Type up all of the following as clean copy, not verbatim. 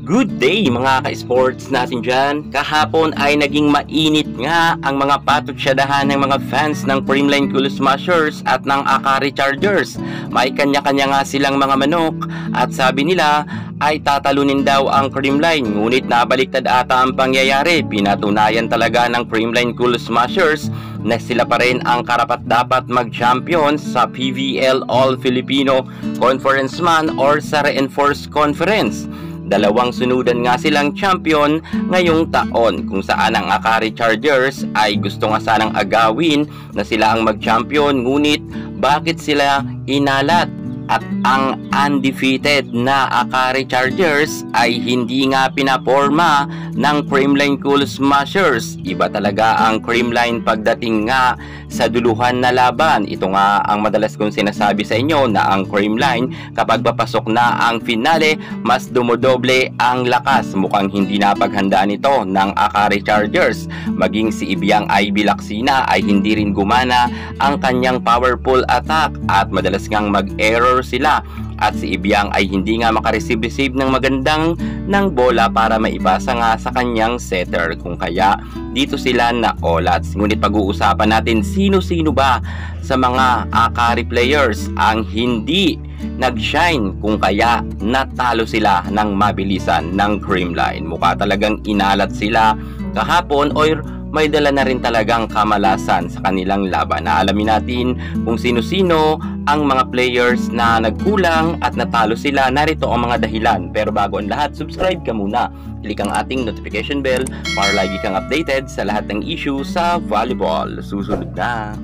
Good day mga ka-sports natin dyan. Kahapon ay naging mainit nga ang mga patutsadahan ng mga fans ng Creamline Cool Smashers at ng Akari Chargers. May kanya-kanya nga silang mga manok at sabi nila ay tatalunin daw ang Creamline. Ngunit nabaliktad ata ang pangyayari. Pinatunayan talaga ng Creamline Cool Smashers na sila pa rin ang karapat-dapat mag-champion sa PVL All-Filipino Conference Man or sa Reinforced Conference. Dalawang sunudan nga silang champion ngayong taon, kung saan ang Akari Chargers ay gusto nga sanang agawin na sila ang mag-champion, ngunit bakit sila inalat? At ang undefeated na Akari Chargers ay hindi nga pinaporma ng Creamline Cool Smashers. Iba talaga ang Creamline pagdating nga sa duluhan na laban. Ito nga ang madalas kong sinasabi sa inyo na ang Creamline kapag papasok na ang finale, mas dumodoble ang lakas. Mukhang hindi napaghandaan ito ng Akari Chargers. Maging si Ibiang Ivy Lacsina ay hindi rin gumana ang kanyang powerful attack at madalas ngang mag-error sila, at si Ibiang ay hindi nga makareceive ng magandang ng bola para maipasa nga sa kanyang setter, kung kaya dito sila na olats. Ngunit pag-uusapan natin sino-sino ba sa mga Akari players ang hindi nag-shine kung kaya natalo sila ng mabilisan ng Creamline. Mukha talagang inalat sila kahapon or may dala na rin talagang kamalasan sa kanilang laban. Alamin natin kung sino-sino ang mga players na nagkulang at natalo sila. Narito ang mga dahilan. Pero bago ang lahat, subscribe ka muna. Click ang ating notification bell para lagi kang updated sa lahat ng issue sa volleyball. Susunod na.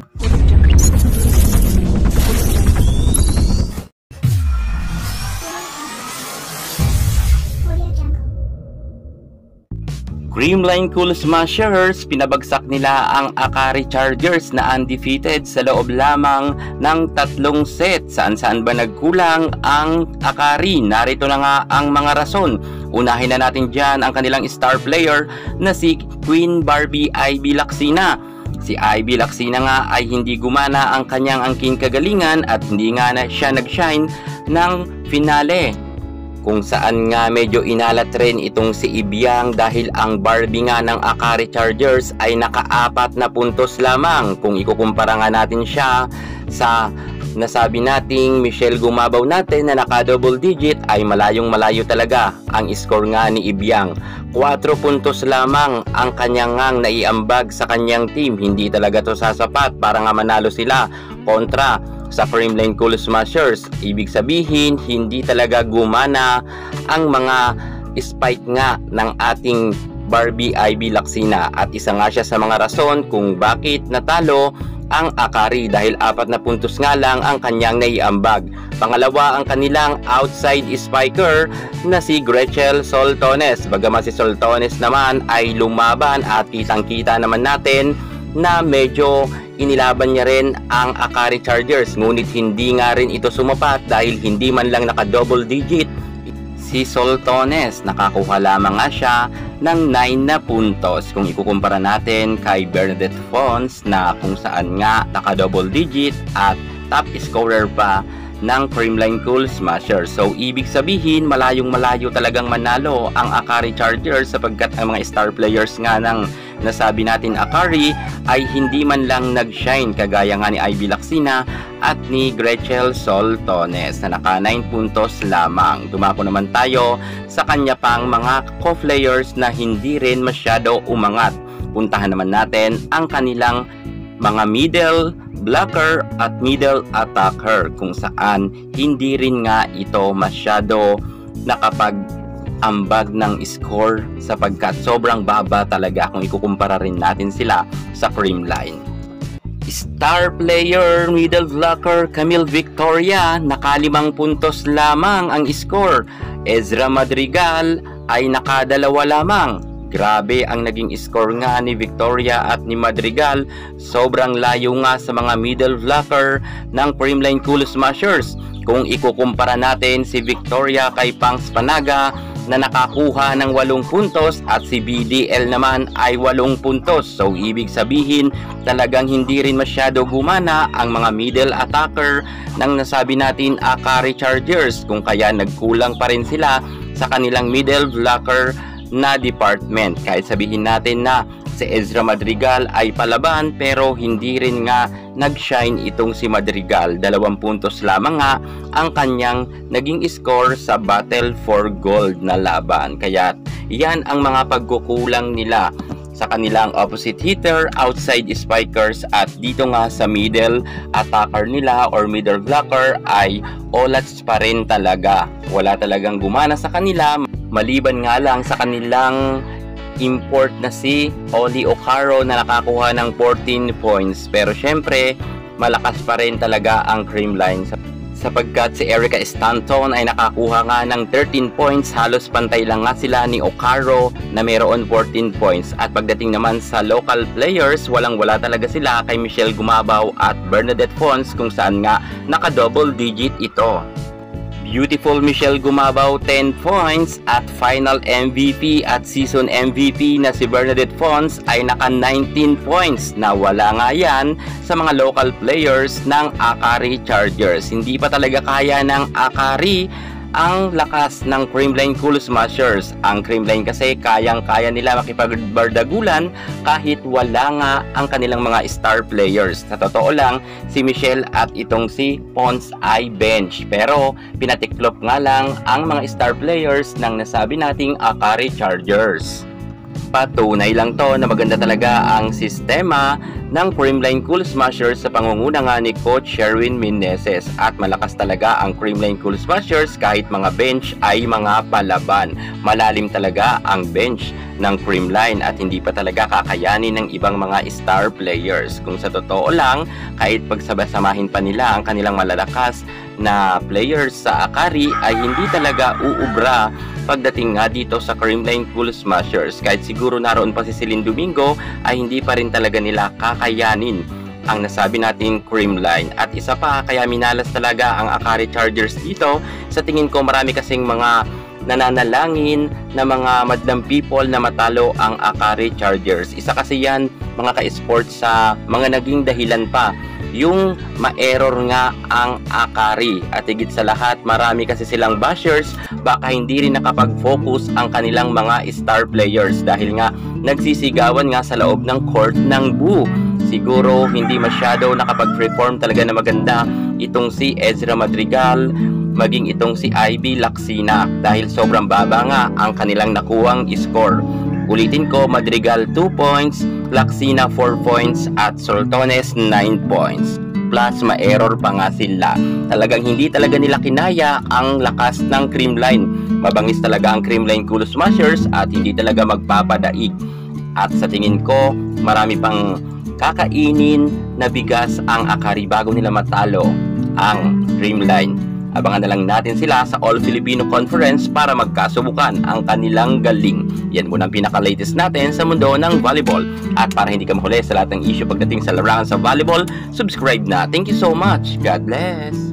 Creamline Cool Smashers, pinabagsak nila ang Akari Chargers na undefeated sa loob lamang ng 3 set. Saan ba nagkulang ang Akari? Narito na nga ang mga rason. Unahin na natin dyan ang kanilang star player na si Queen Barbie Ivy Lacsina. Si Ivy Lacsina nga ay hindi gumana ang kanyang angking kagalingan at hindi nga na siya nag-shine ng finale, kung saan nga medyo inalat rin itong si Ibiang dahil ang Barbie nga ng Akari Chargers ay naka-4 na puntos lamang. Kung ikukumpara nga natin siya sa nasabi nating Michelle Gumabaw natin na naka-double digit, ay malayong-malayo talaga ang score nga ni Ibiang. 4 puntos lamang ang kanyang ngang naiambag sa kanyang team. Hindi talaga to sasapat para nga manalo sila kontra sa Creamline Cool Smashers. Ibig sabihin, hindi talaga gumana ang mga spike nga ng ating Barbie Ivy Lacsina, at isa nga siya sa mga rason kung bakit natalo ang Akari dahil 4 na puntos nga lang ang kanyang naiambag. Pangalawa, ang kanilang outside spiker na si Gretchel Soltones. Bagaman si Soltones naman ay lumaban at kitang-kita naman natin na medyo inilaban niya rin ang Akari Chargers, ngunit hindi nga rin ito sumapat dahil hindi man lang naka-double digit si Soltones. Nakakuha lamang nga siya ng 9 na puntos kung ikukumpara natin kay Bernadette Fons na kung saan nga naka-double digit at top scorer pa ng Creamline Cool Smashers. So ibig sabihin, malayong-malayo talagang manalo ang Akari Chargers sapagkat ang mga star players nga ng nasabi natin Akari ay hindi man lang nag-shine kagaya nga ni Ivy Lacsina at ni Gretchel Soltones na naka 9 puntos lamang. Dumako naman tayo sa kanya pang mga co-players na hindi rin masyado umangat. Puntahan naman natin ang kanilang mga middle blocker at middle attacker, kung saan hindi rin nga ito masyado nakapag-ambag ng score sapagkat sobrang baba talaga kung ikukumpara rin natin sila sa Creamline. Star player middle blocker Camille Victoria, naka 5 puntos lamang ang score. Ezra Madrigal ay naka 2 lamang. Grabe ang naging score nga ni Victoria at ni Madrigal. Sobrang layo nga sa mga middle blocker ng Creamline Cool Smashers. Kung ikukumpara natin si Victoria kay Pangs Panaga na nakakuha ng 8 puntos at si BDL naman ay 8 puntos. So ibig sabihin talagang hindi rin masyado gumana ang mga middle attacker ng nasabi natin Akari Chargers, kung kaya nagkulang pa rin sila sa kanilang middle blocker na department. Kahit sabihin natin na si Ezra Madrigal ay palaban, pero hindi rin nga nag-shine itong si Madrigal. 2 puntos lamang nga ang kanyang naging score sa battle for gold na laban. Kaya yan ang mga pagkukulang nila sa kanilang opposite hitter, outside spikers, at dito nga sa middle attacker nila or middle blocker ay olats pa rin talaga. Wala talagang gumana sa kanila, maliban nga lang sa kanilang import na si Oli Ocaro na nakakuha ng 14 points. Pero syempre, malakas pa rin talaga ang Creamline sapagkat si Erica Stanton ay nakakuha nga ng 13 points. Halos pantay lang nga sila ni Ocaro na mayroon 14 points. At pagdating naman sa local players, walang-wala talaga sila kay Michelle Gumabaw at Bernadette Fons, kung saan nga naka-double digit ito. Beautiful Michelle Gumabaw 10 points at final MVP at season MVP na si Bernadette Fons ay naka 19 points na wala nga yan sa mga local players ng Akari Chargers. Hindi pa talaga kaya ng Akari ang lakas ng Creamline Cool Smashers. Ang Creamline kasi kayang-kaya nila makipagbardagulan kahit wala nga ang kanilang mga star players. Sa totoo lang, si Michelle at itong si Pons ay bench. Pero pinatiklop nga lang ang mga star players ng nasabi nating Akari Chargers. Patunay lang to na maganda talaga ang sistema ng Creamline Cool Smashers sa pangunguna nga ni Coach Sherwin Meneses, at malakas talaga ang Creamline Cool Smashers kahit mga bench ay mga palaban. Malalim talaga ang bench ng Creamline at hindi pa talaga kakayanin ng ibang mga star players. Kung sa totoo lang, kahit pagsabay-samahin pa nila ang kanilang malalakas na players sa Akari ay hindi talaga uubra pagdating nga dito sa Creamline Cool Smashers. Kahit siguro naroon pa si Celine Domingo ay hindi pa rin talaga nila kakayanin ang nasabi natin Creamline. At isa pa, kaya minalas talaga ang Akari Chargers dito. Sa tingin ko, marami kasing mga nananalangin na mga madlang people na matalo ang Akari Chargers. Isa kasi yan, mga ka-sports, sa mga naging dahilan pa yung ma-error nga ang Akari. At higit sa lahat, marami kasi silang bashers, baka hindi rin nakapag-focus ang kanilang mga star players dahil nga nagsisigawan nga sa loob ng court ng Boo. Siguro hindi masyado nakapag-perform talaga na maganda itong si Ezra Madrigal, maging itong si Ivy Lacsina dahil sobrang baba nga ang kanilang nakuwang score. Ulitin ko, Madrigal 2 points, Lacsina 4 points, at Soltones 9 points. Plus, ma-error pa nga sila. Talagang hindi talaga nila kinaya ang lakas ng Creamline. Mabangis talaga ang Creamline Cool Smashers at hindi talaga magpapadaig. At sa tingin ko, marami pang kakainin na bigas ang Akari bago nila matalo ang Creamline. Abangan na lang natin sila sa All Filipino Conference para magkasubukan ang kanilang galing. Yan muna ang pinaka-latest natin sa mundo ng volleyball. At para hindi ka mahuli sa lahat ng issue pagdating sa larangan sa volleyball, subscribe na. Thank you so much. God bless.